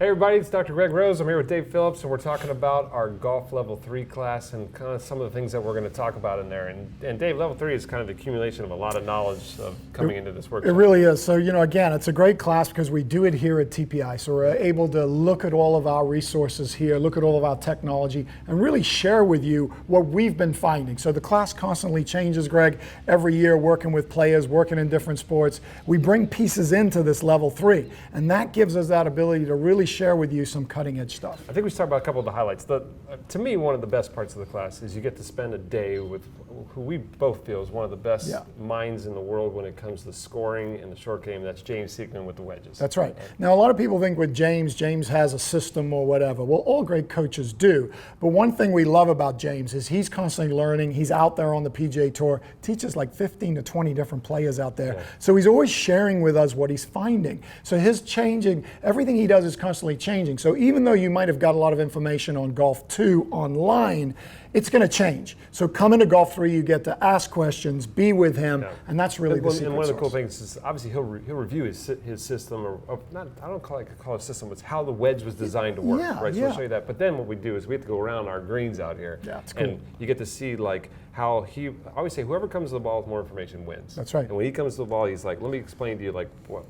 Hey everybody, it's Dr. Greg Rose. I'm here with Dave Phillips, and we're talking about our golf level 3 class and kind of some of the things that we're going to talk about in there. And Dave, level 3 is kind of the accumulation of a lot of knowledge of coming into this workshop. It really is. So, again, it's a great class because we do it here at TPI. So we're able to look at all of our resources here, look at all of our technology, and really share with you what we've been finding. So the class constantly changes, Greg, every year, working with players, working in different sports. We bring pieces into this level 3, and that gives us that ability to really share with you some cutting edge stuff. I think we should talk about a couple of the highlights. To me, one of the best parts of the class is you get to spend a day with who we both feel is one of the best minds in the world when it comes to scoring in the short game. That's James Seekman with the wedges. That's right. Now, a lot of people think with James has a system or whatever. Well, all great coaches do. But one thing we love about James is he's constantly learning. He's out there on the PGA Tour, teaches like 15 to 20 different players out there. Yeah. So he's always sharing with us what he's finding. So his changing, everything he does is constantly changing. So even though you might have got a lot of information on Golf 2 online, it's going to change. So come into Golf 3, you get to ask questions, be with him, and that's really the secret And one of the cool sauce. things is obviously he'll review his system, or not. I don't call it a system. It's how the wedge was designed to work, right? So we'll show you that. But then what we do is we have to go around our greens out here, it's cool. And you get to see like how I always say whoever comes to the ball with more information wins. That's right. And when he comes to the ball, he's like, let me explain to you like what.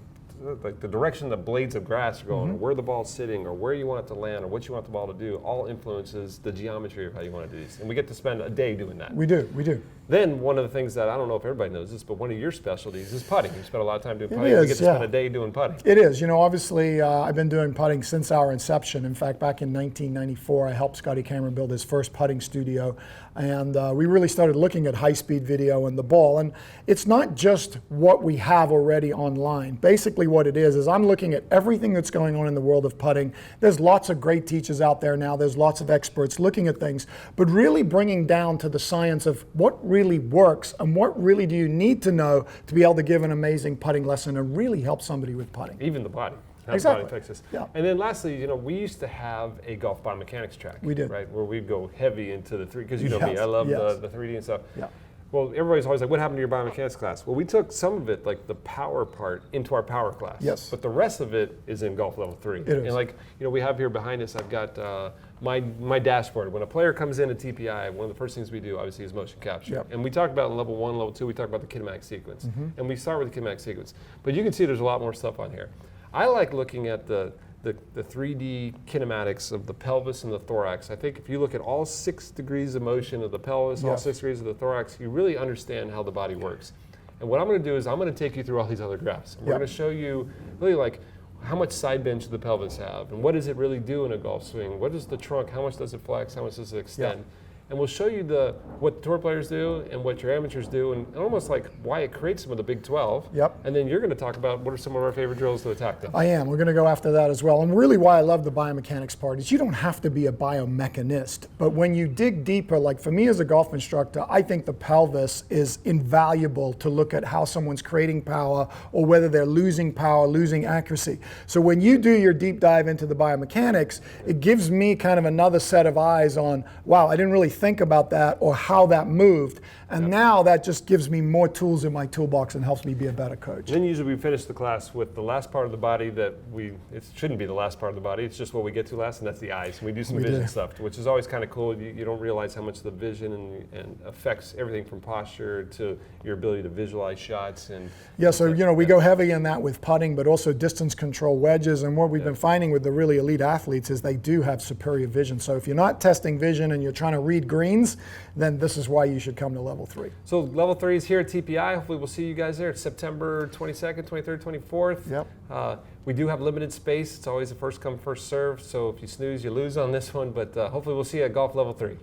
Like the direction the blades of grass are going, or where the ball's sitting, or where you want it to land, or what you want the ball to do, all influences the geometry of how you want to do these. And we get to spend a day doing that. We do. Then one of the things that I don't know if everybody knows this, but one of your specialties is putting. You spend a lot of time doing putting. It is, we get to spend a day doing putting. It is. Obviously, I've been doing putting since our inception. In fact, back in 1994, I helped Scotty Cameron build his first putting studio. And we really started looking at high-speed video and the ball. And it's not just what we have already online. Basically what it is I'm looking at everything that's going on in the world of putting. There's lots of great teachers out there now. There's lots of experts looking at things. But really bringing down to the science of what really works and what really do you need to know to be able to give an amazing putting lesson and really help somebody with putting. Even the body. Exactly. Texas. Yeah. And then lastly, we used to have a golf biomechanics track. We did. Right, where we'd go heavy into the 3, because you know me, I love the 3D and stuff. Yeah. Well, everybody's always like, what happened to your biomechanics class? Well, we took some of it, like the power part, into our power class. Yes. But the rest of it is in golf level 3. It is. And like, we have here behind us, I've got my dashboard. When a player comes in at TPI, one of the first things we do, obviously, is motion capture. Yep. And we talked about in level 1, level 2, we talked about the kinematic sequence. And we start with the kinematic sequence. But you can see there's a lot more stuff on here. I like looking at the 3D kinematics of the pelvis and the thorax. I think if you look at all 6 degrees of motion of the pelvis, all 6 degrees of the thorax, you really understand how the body works. And what I'm going to do is I'm going to take you through all these other graphs. And we're going to show you really like how much side bend should the pelvis have, and what does it really do in a golf swing? What is the trunk? How much does it flex? How much does it extend? And we'll show you what tour players do and what your amateurs do, and almost like why it creates some of the Big 12. Yep. And then you're going to talk about what are some of our favorite drills to attack them. I am. We're going to go after that as well. And really why I love the biomechanics part is you don't have to be a biomechanist. But when you dig deeper, like for me as a golf instructor, I think the pelvis is invaluable to look at how someone's creating power or whether they're losing power, losing accuracy. So when you do your deep dive into the biomechanics, it gives me kind of another set of eyes on, wow, I didn't really think about that or how that moved. And now that just gives me more tools in my toolbox and helps me be a better coach. And then usually we finish the class with the last part of the body that it shouldn't be the last part of the body, it's just what we get to last, and that's the eyes. And we do some vision stuff, which is always kind of cool. You don't realize how much the vision and affects everything from posture to your ability to visualize shots. And so we go heavy in that with putting, but also distance control wedges. And what we've been finding with the really elite athletes is they do have superior vision. So if you're not testing vision and you're trying to read greens, then this is why you should come to level 3. So level 3 is here at TPI. Hopefully we'll see you guys there. It's September 22nd, 23rd, 24th. Yep. We do have limited space. It's always a first come, first serve. So if you snooze, you lose on this one. But hopefully we'll see you at golf level 3.